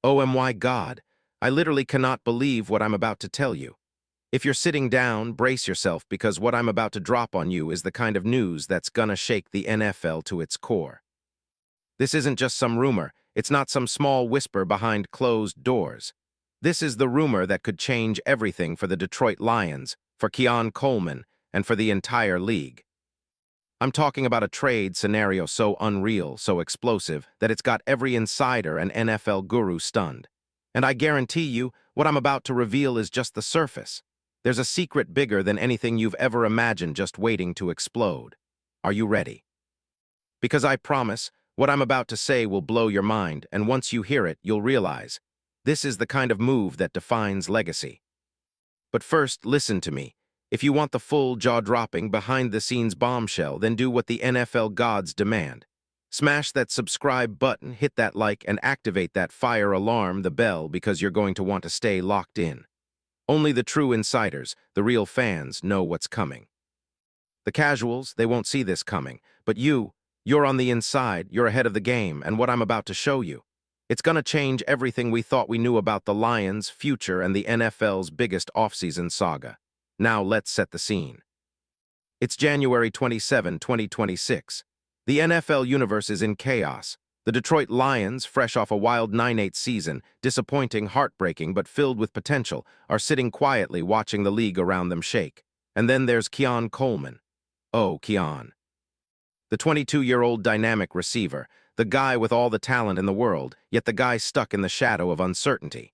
Oh my God, I literally cannot believe what I'm about to tell you. If you're sitting down, brace yourself because what I'm about to drop on you is the kind of news that's gonna shake the NFL to its core. This isn't just some rumor, it's not some small whisper behind closed doors. This is the rumor that could change everything for the Detroit Lions, for Keon Coleman, and for the entire league. I'm talking about a trade scenario so unreal, so explosive, that it's got every insider and NFL guru stunned. And I guarantee you, what I'm about to reveal is just the surface. There's a secret bigger than anything you've ever imagined just waiting to explode. Are you ready? Because I promise, what I'm about to say will blow your mind, and once you hear it, you'll realize. This is the kind of move that defines legacy. But first, listen to me. If you want the full, jaw-dropping, behind-the-scenes bombshell, then do what the NFL gods demand. Smash that subscribe button, hit that like, and activate that fire alarm, the bell, because you're going to want to stay locked in. Only the true insiders, the real fans, know what's coming. The casuals, they won't see this coming. But you're on the inside, you're ahead of the game, and what I'm about to show you. It's gonna change everything we thought we knew about the Lions' future and the NFL's biggest offseason saga. Now let's set the scene. It's January 27, 2026. The NFL universe is in chaos. The Detroit Lions, fresh off a wild 9-8 season, disappointing, heartbreaking, but filled with potential, are sitting quietly watching the league around them shake. And then there's Keon Coleman. Oh, Keon. The 22-year-old dynamic receiver, the guy with all the talent in the world, yet the guy stuck in the shadow of uncertainty.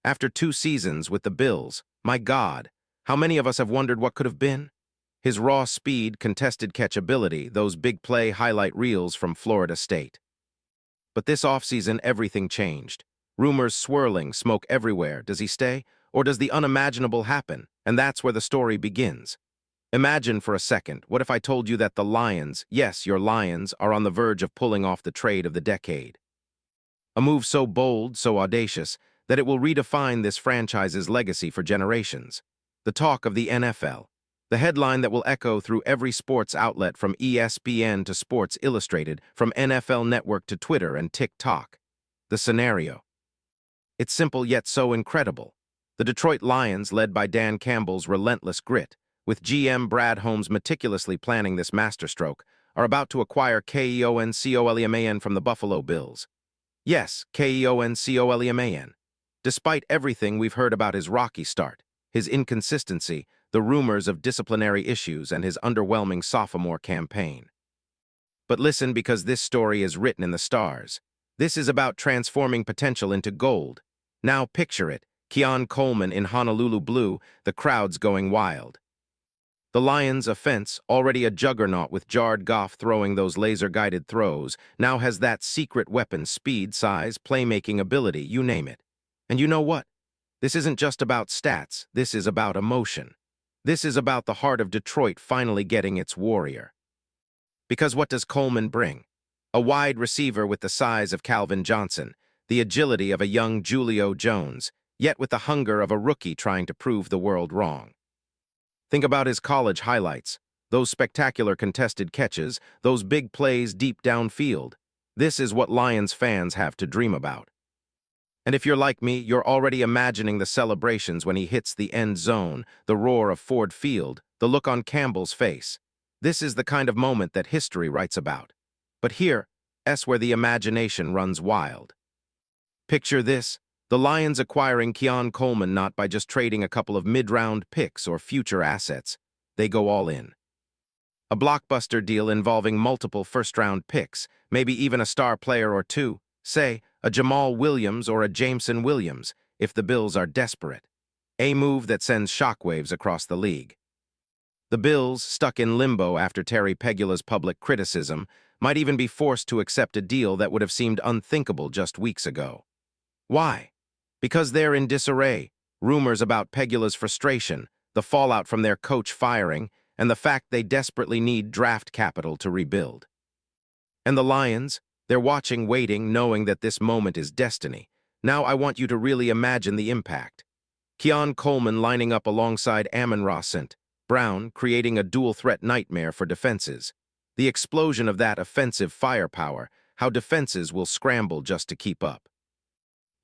After 2 seasons with the Bills, my God, how many of us have wondered what could have been? His raw speed, contested catchability, those big play highlight reels from Florida State. But this offseason, everything changed. Rumors swirling, smoke everywhere. Does he stay? Or does the unimaginable happen? And that's where the story begins. Imagine for a second, what if I told you that the Lions, yes, your Lions, are on the verge of pulling off the trade of the decade? A move so bold, so audacious, that it will redefine this franchise's legacy for generations. The talk of the NFL. The headline that will echo through every sports outlet from ESPN to Sports Illustrated, from NFL Network to Twitter and TikTok. The scenario. It's simple yet so incredible. The Detroit Lions, led by Dan Campbell's relentless grit, with GM Brad Holmes meticulously planning this masterstroke, are about to acquire Keon Coleman from the Buffalo Bills. Yes, Keon Coleman. Despite everything we've heard about his rocky start, his inconsistency, the rumors of disciplinary issues, and his underwhelming sophomore campaign. But listen, because this story is written in the stars. This is about transforming potential into gold. Now picture it, Keon Coleman in Honolulu blue, the crowds going wild. The Lions' offense, already a juggernaut with Jared Goff throwing those laser-guided throws, now has that secret weapon: speed, size, playmaking ability, you name it. And you know what? This isn't just about stats, this is about emotion. This is about the heart of Detroit finally getting its warrior. Because what does Coleman bring? A wide receiver with the size of Calvin Johnson, the agility of a young Julio Jones, yet with the hunger of a rookie trying to prove the world wrong. Think about his college highlights, those spectacular contested catches, those big plays deep downfield. This is what Lions fans have to dream about. And if you're like me, you're already imagining the celebrations when he hits the end zone, the roar of Ford Field, the look on Campbell's face. This is the kind of moment that history writes about. But here's where the imagination runs wild. Picture this. The Lions acquiring Keon Coleman not by just trading a couple of mid-round picks or future assets. They go all in. A blockbuster deal involving multiple first-round picks, maybe even a star player or two, say, a Jamal Williams or a Jameson Williams, if the Bills are desperate. A move that sends shockwaves across the league. The Bills, stuck in limbo after Terry Pegula's public criticism, might even be forced to accept a deal that would have seemed unthinkable just weeks ago. Why? Because they're in disarray, rumors about Pegula's frustration, the fallout from their coach firing, and the fact they desperately need draft capital to rebuild. And the Lions, they're watching, waiting, knowing that this moment is destiny. Now I want you to really imagine the impact. Keon Coleman lining up alongside Amon-Ra St. Brown, creating a dual-threat nightmare for defenses. The explosion of that offensive firepower, how defenses will scramble just to keep up.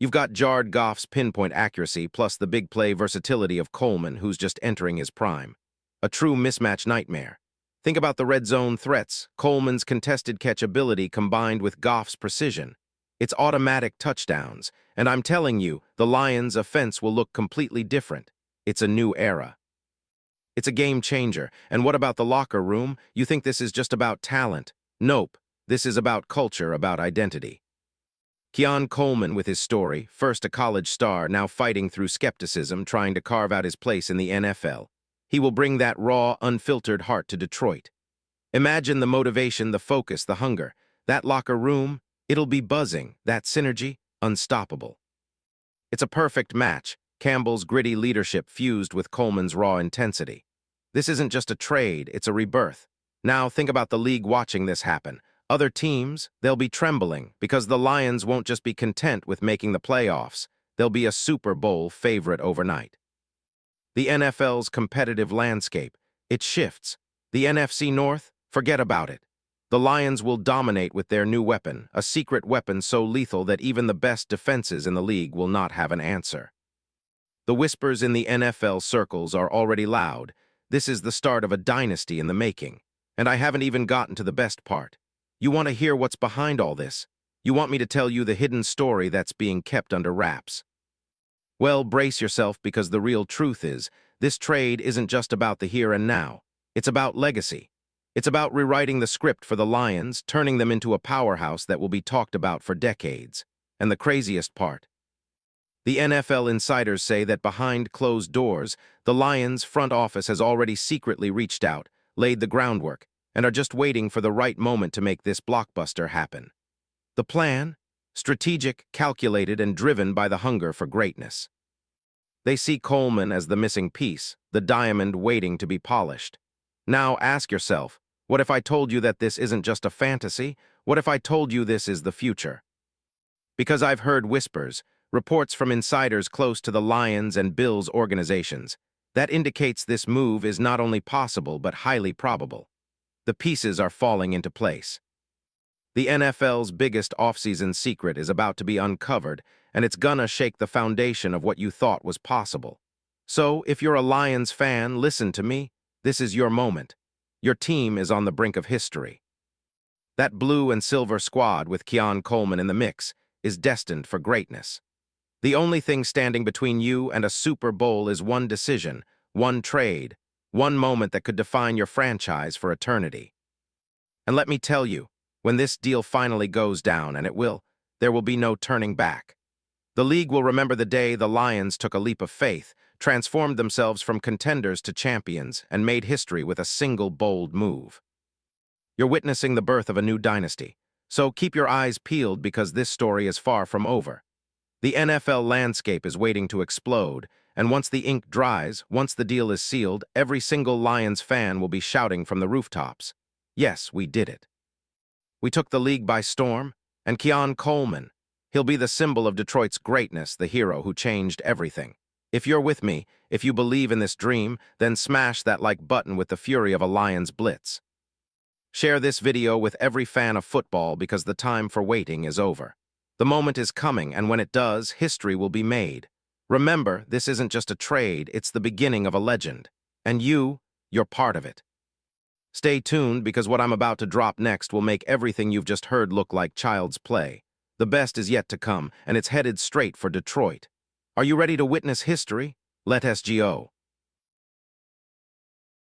You've got Jared Goff's pinpoint accuracy plus the big play versatility of Coleman, who's just entering his prime. A true mismatch nightmare. Think about the red zone threats, Coleman's contested catch ability combined with Goff's precision. It's automatic touchdowns, and I'm telling you, the Lions' offense will look completely different. It's a new era. It's a game changer. And what about the locker room? You think this is just about talent? Nope. This is about culture, about identity. Keon Coleman with his story, first a college star, now fighting through skepticism, trying to carve out his place in the NFL. He will bring that raw, unfiltered heart to Detroit. Imagine the motivation, the focus, the hunger. That locker room, it'll be buzzing. That synergy, unstoppable. It's a perfect match. Campbell's gritty leadership fused with Coleman's raw intensity. This isn't just a trade, it's a rebirth. Now think about the league watching this happen. Other teams, they'll be trembling because the Lions won't just be content with making the playoffs. They'll be a Super Bowl favorite overnight. The NFL's competitive landscape, it shifts. The NFC North, forget about it. The Lions will dominate with their new weapon, a secret weapon so lethal that even the best defenses in the league will not have an answer. The whispers in the NFL circles are already loud. This is the start of a dynasty in the making. And I haven't even gotten to the best part. You want to hear what's behind all this? You want me to tell you the hidden story that's being kept under wraps? Well, brace yourself because the real truth is, this trade isn't just about the here and now. It's about legacy. It's about rewriting the script for the Lions, turning them into a powerhouse that will be talked about for decades. And the craziest part, the NFL insiders say that behind closed doors, the Lions' front office has already secretly reached out, laid the groundwork, and are just waiting for the right moment to make this blockbuster happen. The plan? Strategic, calculated, and driven by the hunger for greatness. They see Coleman as the missing piece, the diamond waiting to be polished. Now ask yourself, what if I told you that this isn't just a fantasy? What if I told you this is the future? Because I've heard whispers, reports from insiders close to the Lions and Bills organizations. That indicates this move is not only possible but highly probable. The pieces are falling into place. The NFL's biggest offseason secret is about to be uncovered, and it's gonna shake the foundation of what you thought was possible. So, if you're a Lions fan, listen to me. This is your moment. Your team is on the brink of history. That blue and silver squad with Keon Coleman in the mix is destined for greatness. The only thing standing between you and a Super Bowl is one decision, one trade, one moment that could define your franchise for eternity. And let me tell you, when this deal finally goes down, and it will, there will be no turning back. The league will remember the day the Lions took a leap of faith, transformed themselves from contenders to champions, and made history with a single bold move. You're witnessing the birth of a new dynasty, so keep your eyes peeled because this story is far from over. The NFL landscape is waiting to explode, and once the ink dries, once the deal is sealed, every single Lions fan will be shouting from the rooftops, "Yes, we did it." We took the league by storm, and Keon Coleman, he'll be the symbol of Detroit's greatness, the hero who changed everything. If you're with me, if you believe in this dream, then smash that like button with the fury of a Lions blitz. Share this video with every fan of football because the time for waiting is over. The moment is coming, and when it does, history will be made. Remember, this isn't just a trade, it's the beginning of a legend. And you're part of it. Stay tuned because what I'm about to drop next will make everything you've just heard look like child's play. The best is yet to come, and it's headed straight for Detroit. Are you ready to witness history? Let us go.